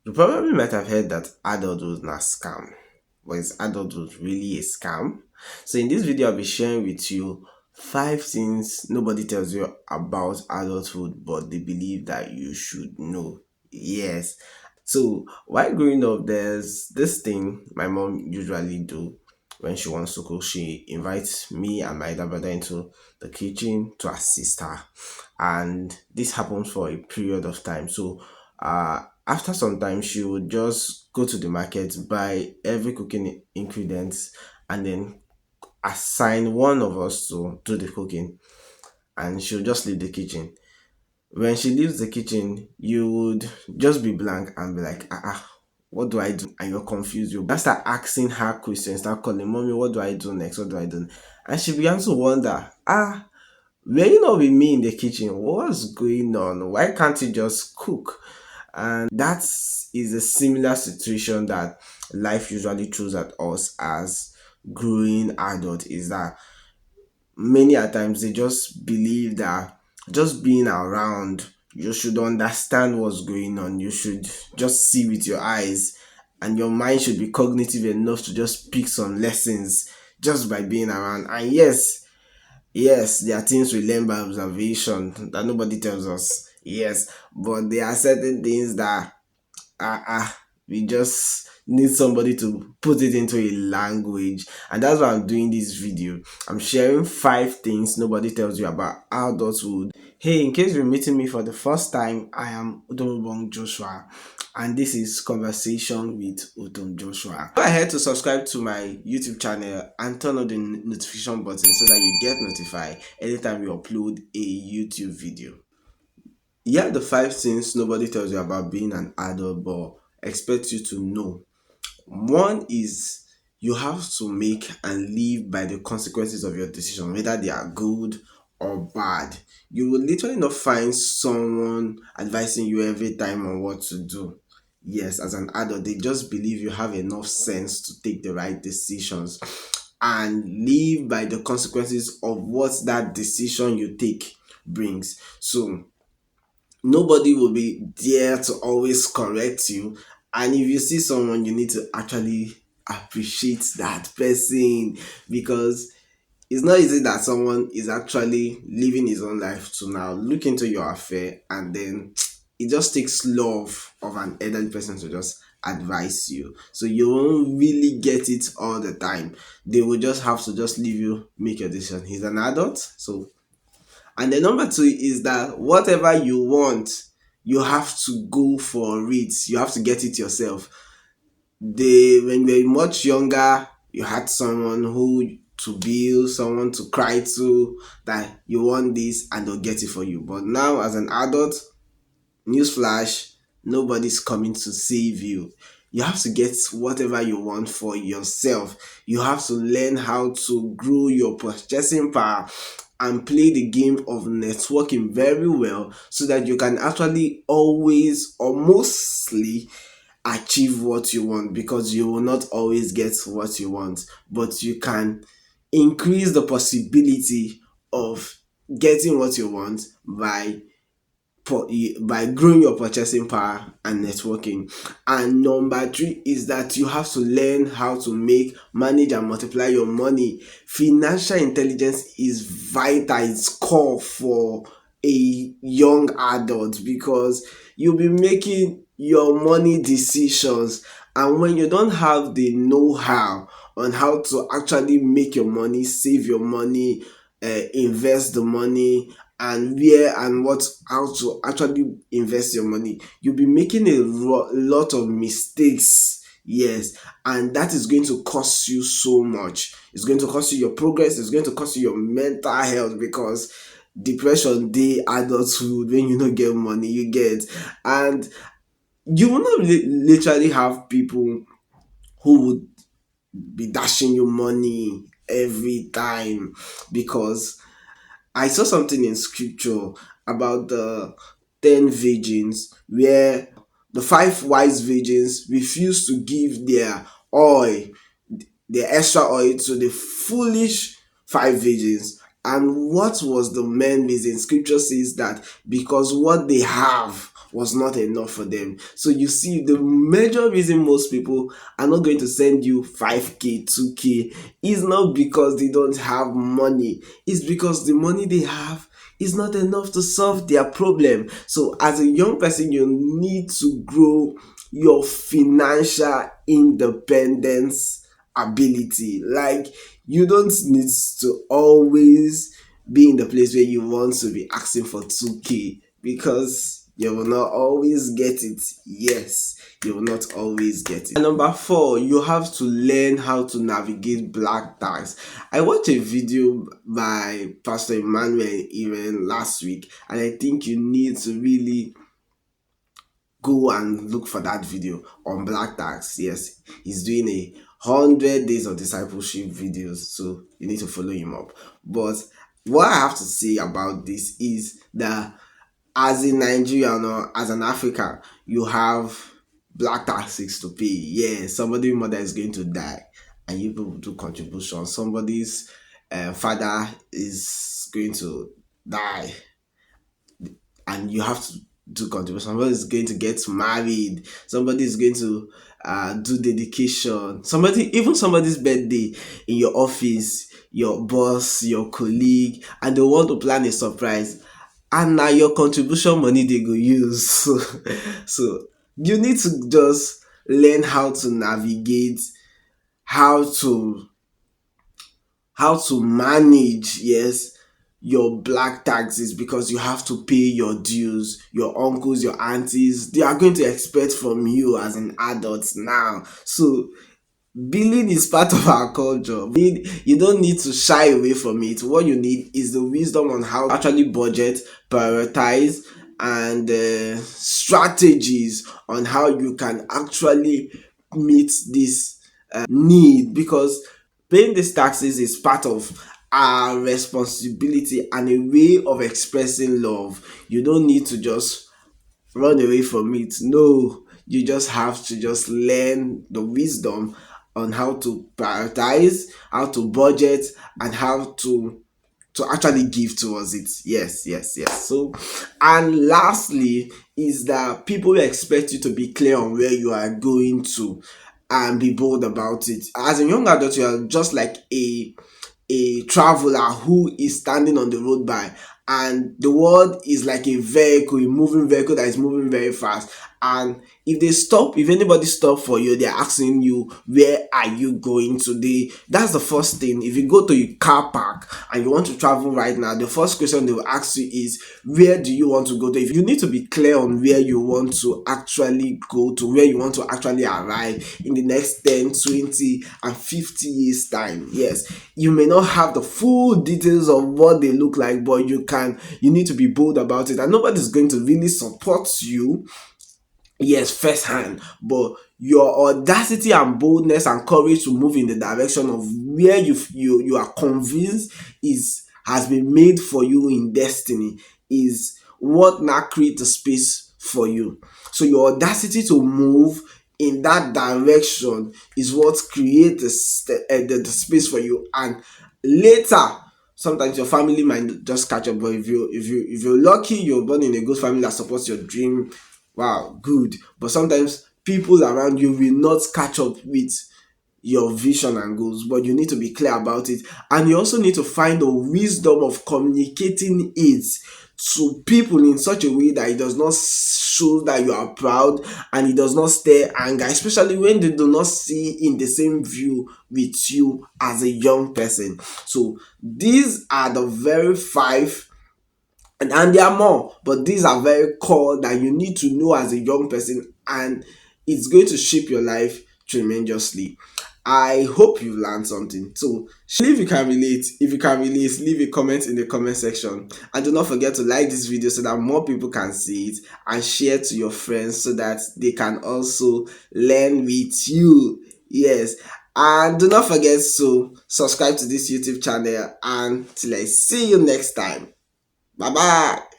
You probably might have heard that adulthood na scam, but is adulthood really a scam? So in this video, I'll be sharing with you five things nobody tells you about adulthood, but they believe that you should know. Yes. So while growing up, there's this thing my mom usually do when she wants to cook. She invites me and my elder brother into the kitchen to assist her, and this happens for a period of time. So after some time, she would just go to the market, buy every cooking ingredients, and then assign one of us to do the cooking, and she'll just leave the kitchen. When she leaves the kitchen, you would just be blank and be like, what do I do? And you're confused. You just start asking her questions, start calling, Mommy, what do I do next? What do I do? And she began to wonder, were you not with me in the kitchen? What's going on? Why can't you just cook? And that is a similar situation that life usually throws at us as growing adult, is that many a times they just believe that just being around, you should understand what's going on, you should just see with your eyes, and your mind should be cognitive enough to just pick some lessons just by being around. And yes, there are things we learn by observation that nobody tells us, yes, but there are certain things that we just need somebody to put it into a language. And that's why I'm doing this video. I'm sharing five things nobody tells you about adulthood. Hey, in case you're meeting me for the first time, I am Udomobong Joshua, and this is Conversation with Udom Joshua. Go ahead to subscribe to my YouTube channel and turn on the notification button so that you get notified anytime we upload a YouTube video. Here are the five things nobody tells you about being an adult but expects you to know. One is you have to make and live by the consequences of your decision, whether they are good or bad. You will literally not find someone advising you every time on what to do. Yes, as an adult, they just believe you have enough sense to take the right decisions and live by the consequences of what that decision you take brings. So nobody will be there to always correct you, and if you see someone, you need to actually appreciate that person, because it's not easy that someone is actually living his own life to now look into your affair, and then it just takes love of an elderly person to just advise you, so you won't really get it all the time. They will just have to just leave you make your decision. He's an adult, so. And the number two is that whatever you want, you have to go for it. You have to get it yourself. When we were much younger, you had someone who to build, someone to cry to, that you want this and they'll get it for you. But now, as an adult, newsflash, nobody's coming to save you. You have to get whatever you want for yourself. You have to learn how to grow your purchasing power and play the game of networking very well so that you can actually always or mostly achieve what you want, because you will not always get what you want, but you can increase the possibility of getting what you want by growing your purchasing power and networking. And number three is that you have to learn how to make, manage, and multiply your money. Financial intelligence is vital, it's core for a young adult, because you'll be making your money decisions, and when you don't have the know-how on how to actually make your money, save your money, invest the money, and where and what, how to actually invest your money, you'll be making a lot of mistakes. Yes, and that is going to cost you so much. It's going to cost you your progress, it's going to cost you your mental health, because depression day adulthood, when you don't get money, you get. And you will not literally have people who would be dashing you money every time, because I saw something in scripture about the 10 virgins, where the five wise virgins refused to give their oil, their extra oil, to the foolish five virgins. And what was the main reason? Scripture says that because what they have was not enough for them. So you see, the major reason most people are not going to send you 5k, 2k is not because they don't have money, it's because the money they have is not enough to solve their problem. So as a young person, you need to grow your financial independence ability. Like, you don't need to always be in the place where you want to be asking for 2k, because you will not always get it. Yes, you will not always get it. And number 4, you have to learn how to navigate black tax. I watched a video by Pastor Emmanuel even last week, and I think you need to really go and look for that video on black tax. Yes, he's doing a 100 days of discipleship videos, so you need to follow him up. But what I have to say about this is that as a Nigerian or as an African, you have black taxes to pay. Yeah, somebody's mother is going to die and you people do contribution. Somebody's father is going to die and you have to do contribution. Somebody is going to get married. Somebody is going to do dedication. Somebody's birthday in your office, your boss, your colleague, and they want to plan a surprise. And now your contribution money they go use. So you need to just learn how to navigate, how to manage, yes, your black taxes, because you have to pay your dues. Your uncles, your aunties, they are going to expect from you as an adult now. So billing is part of our culture. You don't need to shy away from it. What you need is the wisdom on how to actually budget, prioritize, and strategies on how you can actually meet this need, because paying these taxes is part of our responsibility and a way of expressing love. You don't need to just run away from it. No, you just have to just learn the wisdom on how to prioritize, how to budget, and how to actually give towards it. Yes. So, and lastly is that people expect you to be clear on where you are going to and be bold about it. As a young adult, you are just like a traveler who is standing on the road by, and the world is like a vehicle, a moving vehicle that is moving very fast. And if anybody stop for you, they're asking you, where are you going today? That's the first thing. If you go to your car park and you want to travel right now, the first question they will ask you is, where do you want to go to? If you need to be clear on where you want to actually go to, where you want to actually arrive in the next 10, 20, and 50 years time. Yes, you may not have the full details of what they look like, but you need to be bold about it, and nobody's going to really support you, yes, firsthand. But your audacity and boldness and courage to move in the direction of where you are convinced has been made for you in destiny is what now creates the space for you. So your audacity to move in that direction is what creates the space for you. And later, sometimes your family might just catch up, but if you're lucky, you're born in a good family that supports your dream, wow, good. But sometimes people around you will not catch up with your vision and goals, but you need to be clear about it. And you also need to find the wisdom of communicating it to people in such a way that it does not show that you are proud, and it does not stir anger, especially when they do not see in the same view with you as a young person. So these are the very 5, and there are more, but these are very core that you need to know as a young person, and it's going to shape your life tremendously. I hope you learned something. So if you can relate, leave a comment in the comment section, and do not forget to like this video so that more people can see it, and share to your friends so that they can also learn with you. Yes, and do not forget to subscribe to this YouTube channel, and till I see you next time. Bye bye.